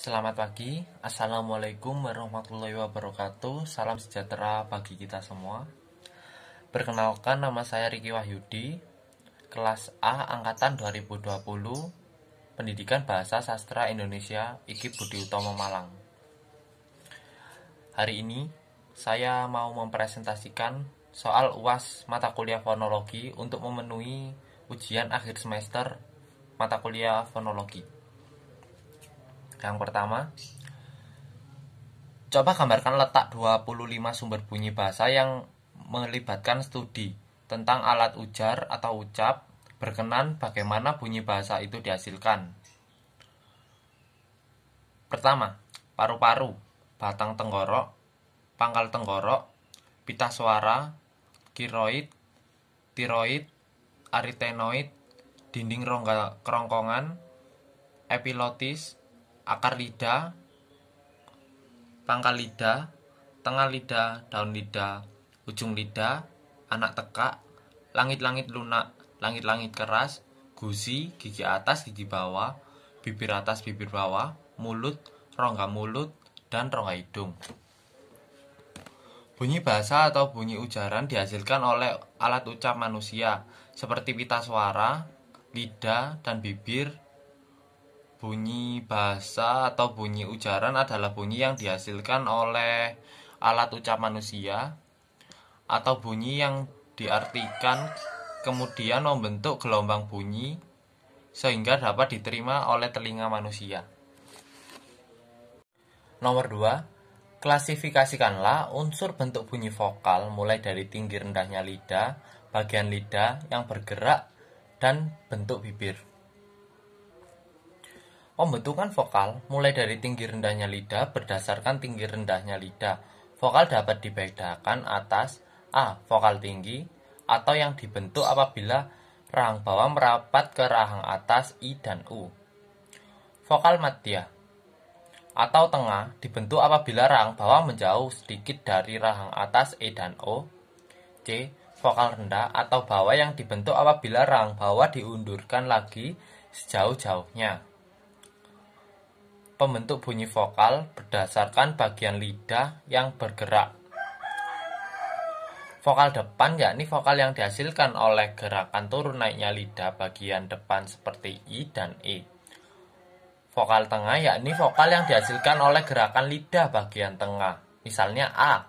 Selamat pagi, Assalamualaikum warahmatullahi wabarakatuh. Salam sejahtera bagi kita semua. Perkenalkan, nama saya Riki Wahyudi, kelas A angkatan 2020, Pendidikan Bahasa Sastra Indonesia, IKIP Budi Utomo Malang. Hari ini saya mau mempresentasikan soal UAS mata kuliah fonologi untuk memenuhi ujian akhir semester mata kuliah fonologi. Yang pertama, coba gambarkan letak 25 sumber bunyi bahasa yang melibatkan studi tentang alat ujar atau ucap berkenan bagaimana bunyi bahasa itu dihasilkan. Pertama, paru-paru, batang tenggorok, pangkal tenggorok, pita suara, kiroid, tiroid, aritenoid, dinding rongga kerongkongan, epilotis, akar lidah, pangkal lidah, tengah lidah, daun lidah, ujung lidah, anak tekak, langit-langit lunak, langit-langit keras, gusi, gigi atas, gigi bawah, bibir atas, bibir bawah, mulut, rongga mulut, dan rongga hidung. Bunyi bahasa atau bunyi ujaran dihasilkan oleh alat ucap manusia seperti pita suara, lidah, dan bibir. Bunyi bahasa atau bunyi ujaran adalah bunyi yang dihasilkan oleh alat ucap manusia atau bunyi yang diartikan kemudian membentuk gelombang bunyi sehingga dapat diterima oleh telinga manusia. Nomor 2, klasifikasikanlah unsur bentuk bunyi vokal mulai dari tinggi rendahnya lidah, bagian lidah yang bergerak, dan bentuk bibir. Pembentukan vokal mulai dari tinggi rendahnya lidah berdasarkan tinggi rendahnya lidah. Vokal dapat dibedakan atas A. Vokal tinggi atau yang dibentuk apabila rahang bawah merapat ke rahang atas I dan U. Vokal madya atau tengah dibentuk apabila rahang bawah menjauh sedikit dari rahang atas E dan O. C. Vokal rendah atau bawah yang dibentuk apabila rahang bawah diundurkan lagi sejauh-jauhnya. Pembentuk bunyi vokal berdasarkan bagian lidah yang bergerak. Vokal depan yakni vokal yang dihasilkan oleh gerakan turun naiknya lidah bagian depan seperti I dan E. Vokal tengah yakni vokal yang dihasilkan oleh gerakan lidah bagian tengah, misalnya A.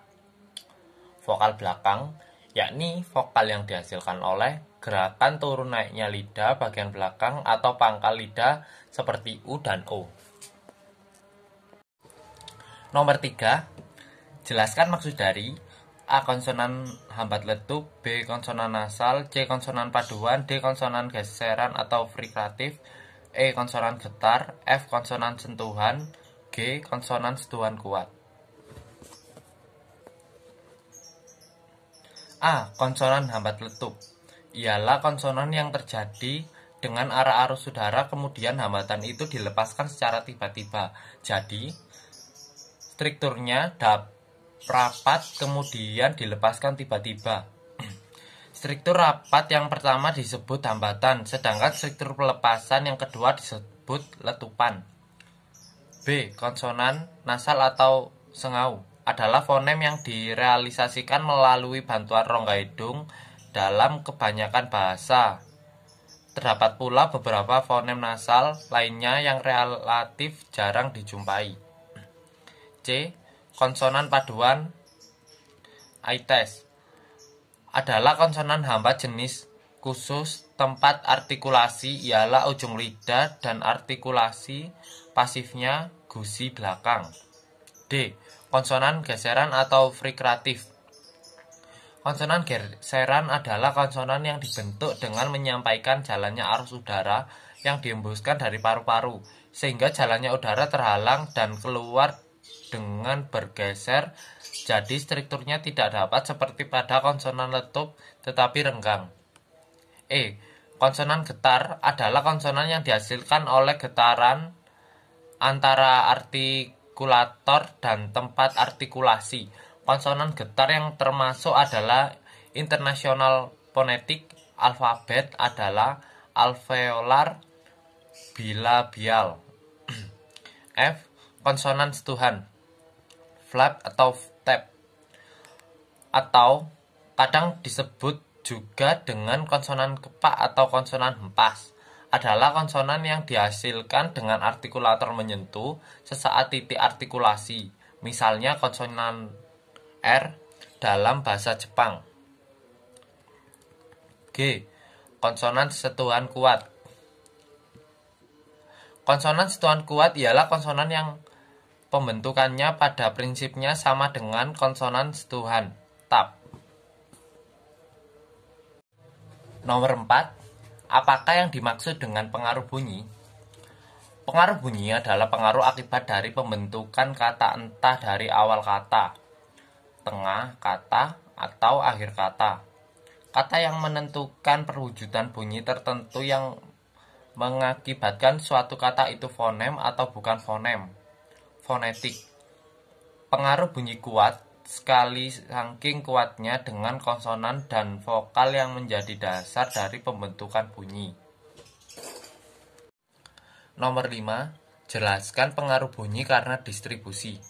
Vokal belakang yakni vokal yang dihasilkan oleh gerakan turun naiknya lidah bagian belakang atau pangkal lidah seperti U dan O. Nomor 3, jelaskan maksud dari A. Konsonan hambat letup, B. Konsonan nasal, C. Konsonan paduan, D. Konsonan geseran atau frikatif, E. Konsonan getar, F. Konsonan sentuhan, G. Konsonan sentuhan kuat. A. Konsonan hambat letup ialah konsonan yang terjadi dengan arah arus udara kemudian hambatan itu dilepaskan secara tiba-tiba. Jadi strukturnya rapat kemudian dilepaskan tiba-tiba. Struktur rapat yang pertama disebut hambatan, sedangkan struktur pelepasan yang kedua disebut letupan. B. Konsonan nasal atau sengau adalah fonem yang direalisasikan melalui bantuan rongga hidung dalam kebanyakan bahasa. Terdapat pula beberapa fonem nasal lainnya yang relatif jarang dijumpai. C. Konsonan paduan aites adalah konsonan hambat jenis khusus tempat artikulasi ialah ujung lidah dan artikulasi pasifnya gusi belakang. D. Konsonan geseran atau frikatif. Konsonan geseran adalah konsonan yang dibentuk dengan menyampaikan jalannya arus udara yang dihembuskan dari paru-paru sehingga jalannya udara terhalang dan keluar dengan bergeser, jadi strukturnya tidak dapat seperti pada konsonan letup tetapi renggang. E. Konsonan getar adalah konsonan yang dihasilkan oleh getaran antara artikulator dan tempat artikulasi. Konsonan getar yang termasuk adalah internasional fonetik, alfabet adalah alveolar bilabial. F. konsonan setuhan, flap atau tap, atau kadang disebut juga dengan konsonan kepak atau konsonan hempas, adalah konsonan yang dihasilkan dengan artikulator menyentuh sesaat titik artikulasi, misalnya konsonan R dalam bahasa Jepang. G. Konsonan setuhan kuat. Konsonan setuhan kuat ialah konsonan yang pembentukannya pada prinsipnya sama dengan konsonan setuhan tap. Nomor 4. Apakah yang dimaksud dengan pengaruh bunyi? Pengaruh bunyi adalah pengaruh akibat dari pembentukan kata entah dari awal kata, tengah kata, atau akhir kata. Kata yang menentukan perwujudan bunyi tertentu yang mengakibatkan suatu kata itu fonem atau bukan fonem, fonetik. Pengaruh bunyi kuat sekali saking kuatnya dengan konsonan dan vokal yang menjadi dasar dari pembentukan bunyi. Nomor 5. Jelaskan pengaruh bunyi karena distribusi.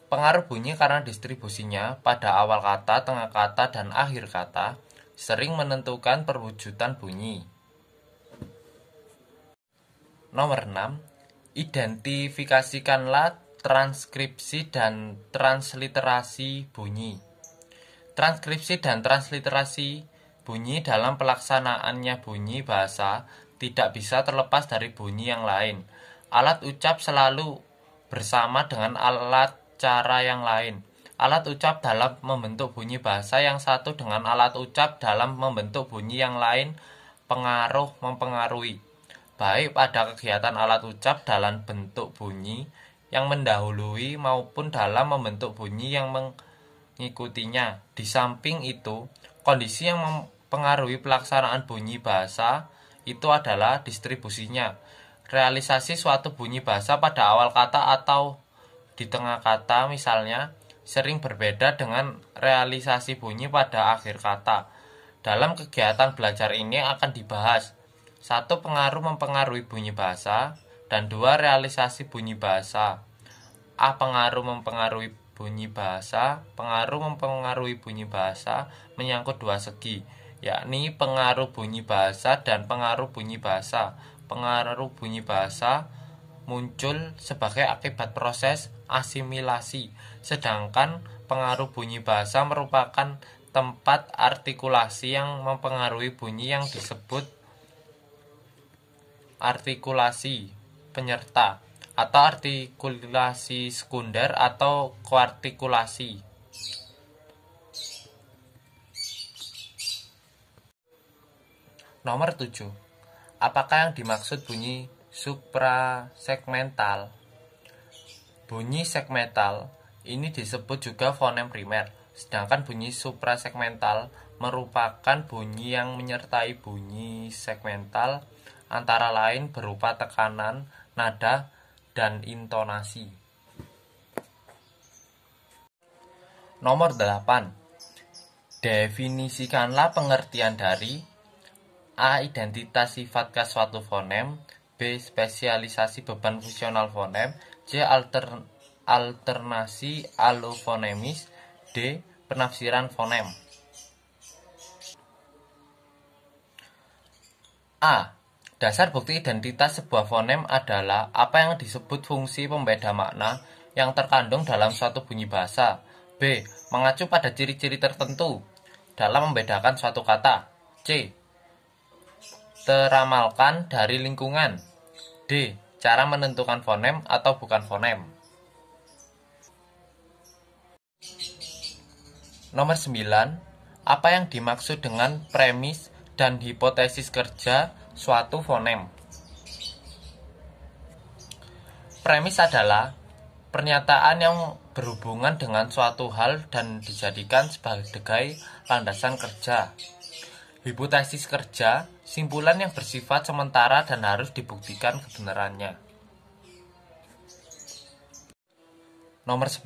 Pengaruh bunyi karena distribusinya pada awal kata, tengah kata, dan akhir kata sering menentukan perwujudan bunyi. Nomor 6. Identifikasikanlah transkripsi dan transliterasi bunyi. Transkripsi dan transliterasi bunyi dalam pelaksanaannya bunyi bahasa tidak bisa terlepas dari bunyi yang lain. Alat ucap selalu bersama dengan alat cara yang lain. Alat ucap dalam membentuk bunyi bahasa yang satu dengan alat ucap dalam membentuk bunyi yang lain mempengaruhi, baik pada kegiatan alat ucap dalam bentuk bunyi yang mendahului maupun dalam membentuk bunyi yang mengikutinya. Di samping itu, kondisi yang mempengaruhi pelaksanaan bunyi bahasa itu adalah distribusinya. Realisasi suatu bunyi bahasa pada awal kata atau di tengah kata misalnya sering berbeda dengan realisasi bunyi pada akhir kata. Dalam kegiatan belajar ini akan dibahas 1. Pengaruh mempengaruhi bunyi bahasa, dan 2. Realisasi bunyi bahasa. A. Pengaruh mempengaruhi bunyi bahasa. Pengaruh mempengaruhi bunyi bahasa menyangkut dua segi, yakni pengaruh bunyi bahasa dan pengaruh bunyi bahasa. Pengaruh bunyi bahasa muncul sebagai akibat proses asimilasi, sedangkan pengaruh bunyi bahasa merupakan tempat artikulasi yang mempengaruhi bunyi yang disebut artikulasi penyerta atau artikulasi sekunder atau koartikulasi. Nomor 7. Apakah yang dimaksud bunyi suprasegmental? Bunyi segmental ini disebut juga fonem primer, sedangkan bunyi suprasegmental merupakan bunyi yang menyertai bunyi segmental, antara lain berupa tekanan, nada, dan intonasi. Nomor 8. Definisikanlah pengertian dari A. Identitas sifat khas suatu fonem, B. Spesialisasi beban fungsional fonem, C. Alternasi alofonemis, D. Penafsiran fonem. A. Dasar bukti identitas sebuah fonem adalah apa yang disebut fungsi pembeda makna yang terkandung dalam suatu bunyi bahasa. B. Mengacu pada ciri-ciri tertentu dalam membedakan suatu kata. C. Teramalkan dari lingkungan. D. Cara menentukan fonem atau bukan fonem. Nomor 9. Apa yang dimaksud dengan premis dan hipotesis kerja suatu fonem? Premis adalah pernyataan yang berhubungan dengan suatu hal dan dijadikan sebagai landasan kerja. Hipotesis kerja, simpulan yang bersifat sementara dan harus dibuktikan kebenarannya. Nomor 10.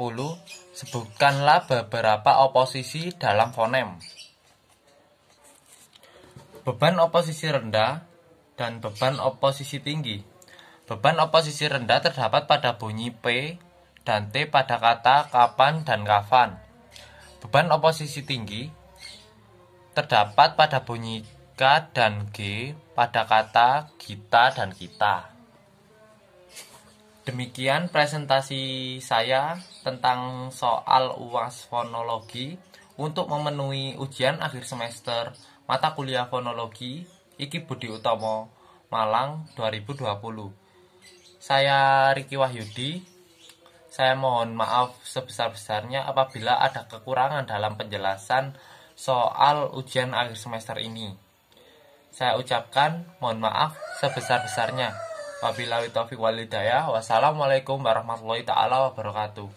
Sebutkanlah beberapa oposisi dalam fonem. Beban oposisi rendah dan beban oposisi tinggi. Beban oposisi rendah terdapat pada bunyi P dan T pada kata kapan dan kafan. Beban oposisi tinggi terdapat pada bunyi K dan G pada kata kita dan kita. Demikian presentasi saya tentang soal UAS fonologi untuk memenuhi ujian akhir semester mata kuliah fonologi Iki Budi Utomo Malang 2020. Saya Riki Wahyudi. Saya mohon maaf sebesar-besarnya apabila ada kekurangan dalam penjelasan soal ujian akhir semester ini. Saya ucapkan mohon maaf sebesar-besarnya. Wabillahi taufiq wal hidayah. Wassalamualaikum warahmatullahi taala wabarakatuh.